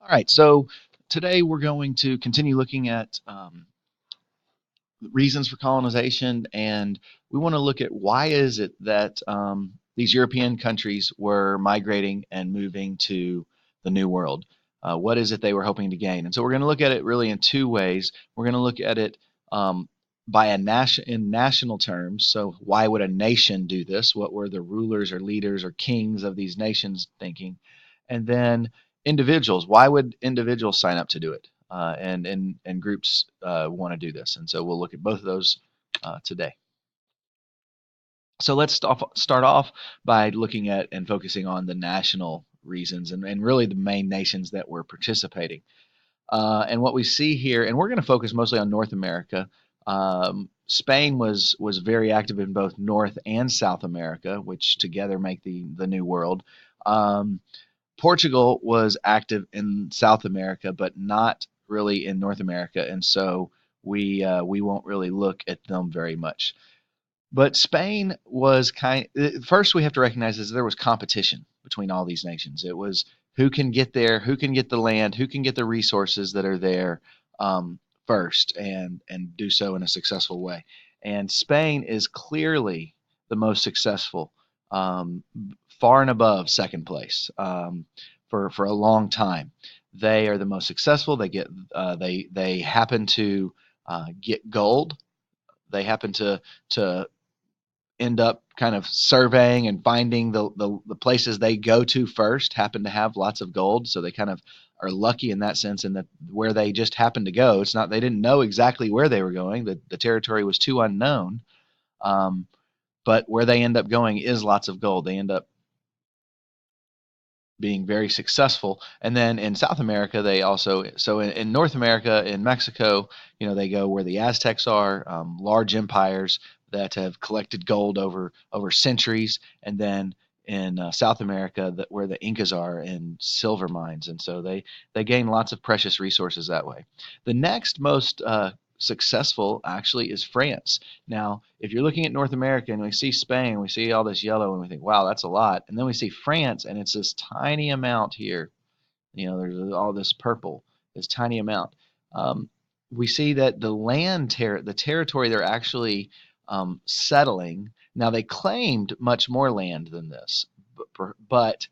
All right, so today we're going to continue looking at reasons for colonization, and we want to look at why is it that these European countries were migrating and moving to the New World. What is it they were hoping to gain? And so we're going to look at it really in two ways. We're going to look at it by in national terms. So why would a nation do this? What were the rulers or leaders or kings of these nations thinking? And then individuals. Why would individuals sign up to do it? And groups want to do this. And so we'll look at both of those today. So let's start off by looking at and focusing on the national reasons and really the main nations that were participating. And what we see here, and we're going to focus mostly on North America. Spain was very active in both North and South America, which together make the New World. Um, Portugal was active in South America, but not really in North America, and so we won't really look at them very much. But Spain was first we have to recognize is there was competition between all these nations. It was who can get there, who can get the land, who can get the resources that are there first, and do so in a successful way. And Spain is clearly the most successful, um, far and above second place for a long time. They are the most successful. They happen to get gold. They happen to end up kind of surveying and finding the places they go to first happen to have lots of gold, so they kind of are lucky in that sense, in that where they just happened to go, it's not they didn't know exactly where they were going. The territory was too unknown, um, but where they end up going is lots of gold. They end up being very successful. And then in South America, they also in North America, in Mexico, they go where the Aztecs are, large empires that have collected gold over centuries, and then in South America, where the Incas are in silver mines, and so they gain lots of precious resources that way. The next most successful actually is France. Now, if you're looking at North America and we see Spain, we see all this yellow and we think, wow, that's a lot. And then we see France and it's this tiny amount here. There's all this purple, this tiny amount. We see that the territory they're actually settling. Now, they claimed much more land than this, but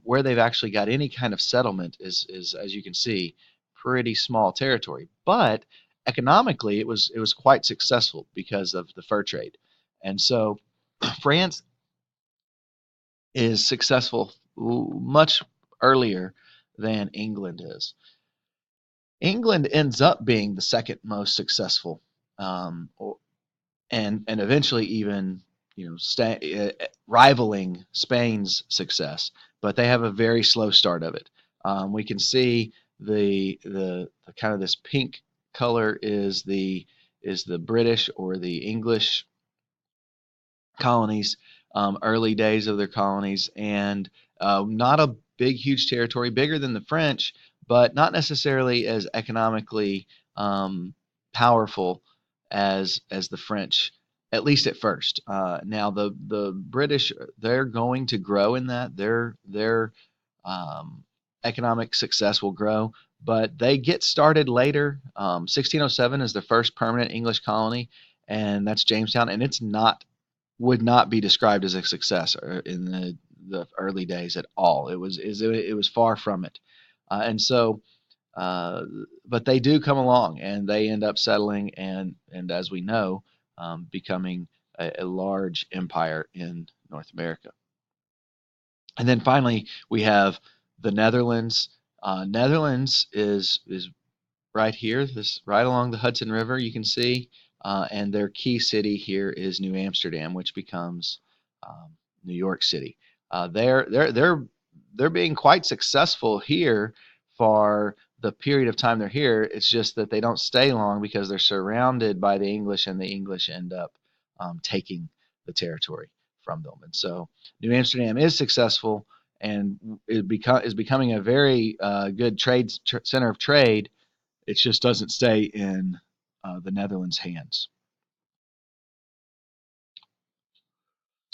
where they've actually got any kind of settlement is, as you can see, pretty small territory. But economically, it was quite successful because of the fur trade, and so France is successful much earlier than England is. England ends up being the second most successful, um, and eventually even rivaling Spain's success, but they have a very slow start of it. We can see the kind of this pink color is the British or the English colonies, early days of their colonies, and not a big, huge territory, bigger than the French, but not necessarily as economically powerful as the French, at least at first. Now the British, they're going to grow in that their economic success will grow, but they get started later. 1607 is the first permanent English colony, and that's Jamestown, and it's not would not be described as a success in the early days at all. It was far from it, and so uh, but they do come along and they end up settling and as we know, becoming a large empire in North America. And then finally we have the Netherlands. Netherlands is right here, this right along the Hudson River. You can see, and their key city here is New Amsterdam, which becomes New York City. They're being quite successful here for the period of time they're here. It's just that they don't stay long because they're surrounded by the English, and the English end up taking the territory from them. And so New Amsterdam is successful and is becoming a very good center of trade. It just doesn't stay in the Netherlands' hands.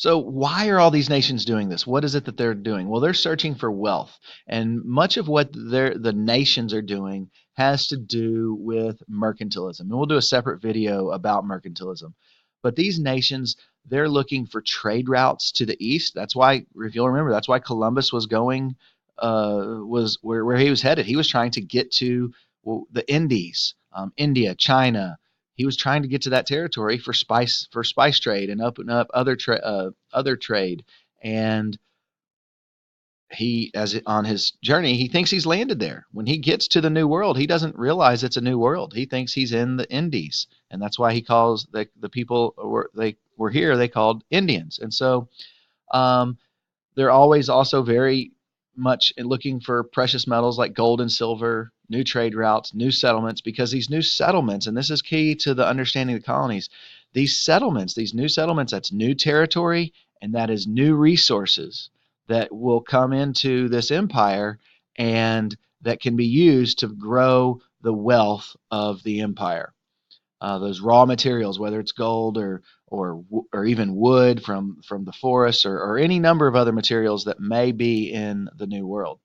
So, why are all these nations doing this? What is it that they're doing? Well, they're searching for wealth, and much of what the nations are doing has to do with mercantilism. And we'll do a separate video about mercantilism. But these nations, they're looking for trade routes to the east. That's why, if you'll remember, that's why Columbus was going, was where he was headed. He was trying to get to, well, the Indies, India, China. He was trying to get to that territory for spice trade and open up other trade. And on his journey, he thinks he's landed there. When he gets to the New World, he doesn't realize it's a new world. He thinks he's in the Indies, and that's why he calls the people they were here. They called Indians, and so um, they're always also very much looking for precious metals like gold and silver, new trade routes, new settlements, because these new settlements, and this is key to the understanding of the colonies, these new settlements, that's new territory and that is new resources that will come into this empire and that can be used to grow the wealth of the empire. Those raw materials, whether it's gold or even wood from the forests or any number of other materials that may be in the New World.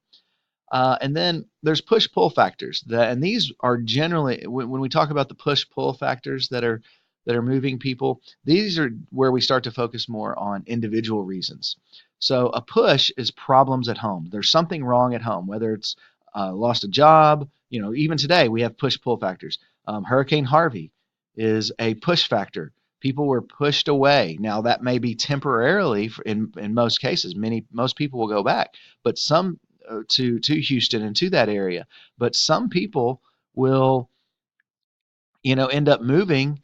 And then there's push-pull factors, and these are generally when we talk about the push-pull factors that are moving people. These are where we start to focus more on individual reasons. So a push is problems at home. There's something wrong at home, whether it's lost a job. Even today we have push-pull factors. Hurricane Harvey is a push factor. People were pushed away. Now that may be temporarily in most cases. Most people will go back, but some to Houston and to that area. But some people will, end up moving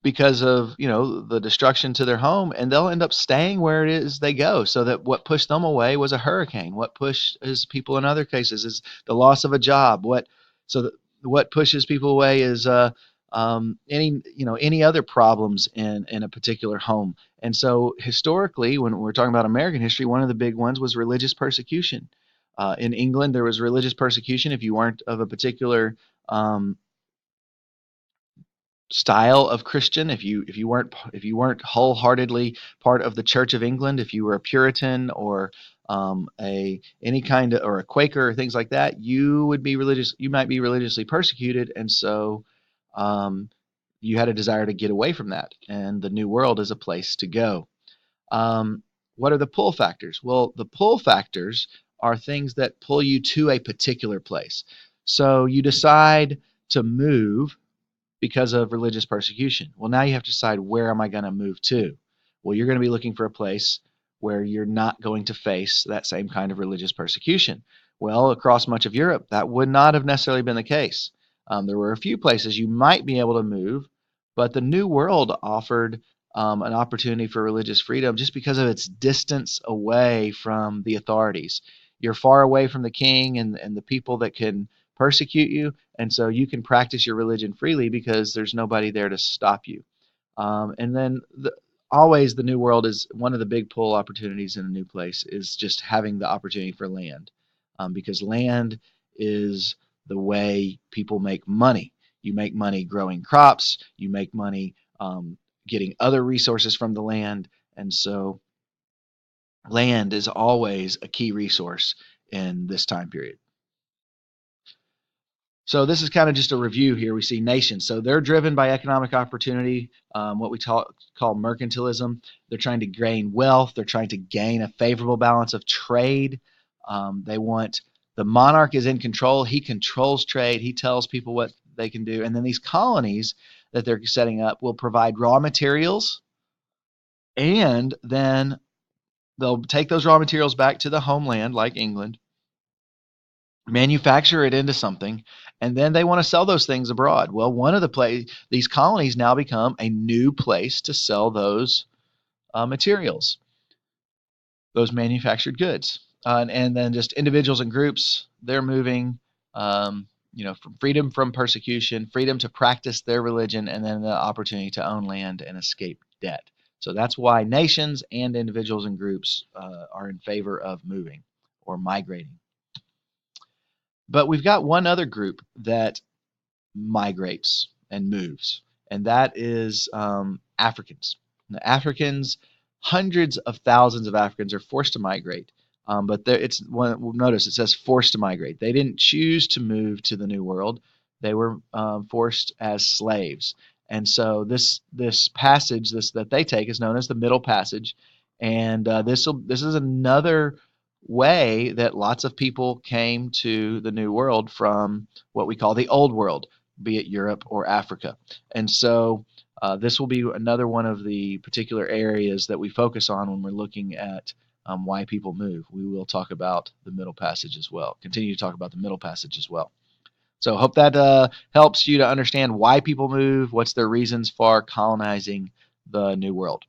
because of the destruction to their home, and they'll end up staying where it is they go. So that what pushed them away was a hurricane. What pushes people in other cases is the loss of a job. What pushes people away is any other problems in a particular home. And so historically, when we're talking about American history, one of the big ones was religious persecution. In England, there was religious persecution if you weren't of a particular style of Christian. If you weren't wholeheartedly part of the Church of England, if you were a Puritan or a any kind of or a Quaker or things like that, you would be religious. You might be religiously persecuted, and so um, you had a desire to get away from that. And the New World is a place to go. What are the pull factors? Well, the pull factors are things that pull you to a particular place. So you decide to move because of religious persecution. Well, now you have to decide, where am I going to move to? Well, you're going to be looking for a place where you're not going to face that same kind of religious persecution. Well, across much of Europe, that would not have necessarily been the case. There were a few places you might be able to move, but the New World offered an opportunity for religious freedom just because of its distance away from the authorities. You're far away from the king and the people that can persecute you, and so you can practice your religion freely because there's nobody there to stop you. And then always the New World is one of the big pull opportunities in a new place is just having the opportunity for land, because land is the way people make money. You make money growing crops. You make money getting other resources from the land, and so land is always a key resource in this time period. So this is kind of just a review here. We see nations. So they're driven by economic opportunity, what we call mercantilism. They're trying to gain wealth. They're trying to gain a favorable balance of trade. They want the monarch is in control. He controls trade. He tells people what they can do. And then these colonies that they're setting up will provide raw materials, and then they'll take those raw materials back to the homeland, like England, manufacture it into something, and then they want to sell those things abroad. Well, these colonies now become a new place to sell those materials, those manufactured goods. And then just individuals and groups, they're moving, from freedom from persecution, freedom to practice their religion, and then the opportunity to own land and escape debt. So that's why nations and individuals and groups are in favor of moving or migrating. But we've got one other group that migrates and moves, and that is Africans. The Africans, hundreds of thousands of Africans are forced to migrate. But there, it's notice it says forced to migrate. They didn't choose to move to the New World. They were forced as slaves. And so this passage this that they take is known as the Middle Passage, and this is another way that lots of people came to the New World from what we call the Old World, be it Europe or Africa. And so this will be another one of the particular areas that we focus on when we're looking at why people move. We will talk about the Middle Passage as well. Continue to talk about the Middle Passage as well. So hope that helps you to understand why people move, what's their reasons for colonizing the New World.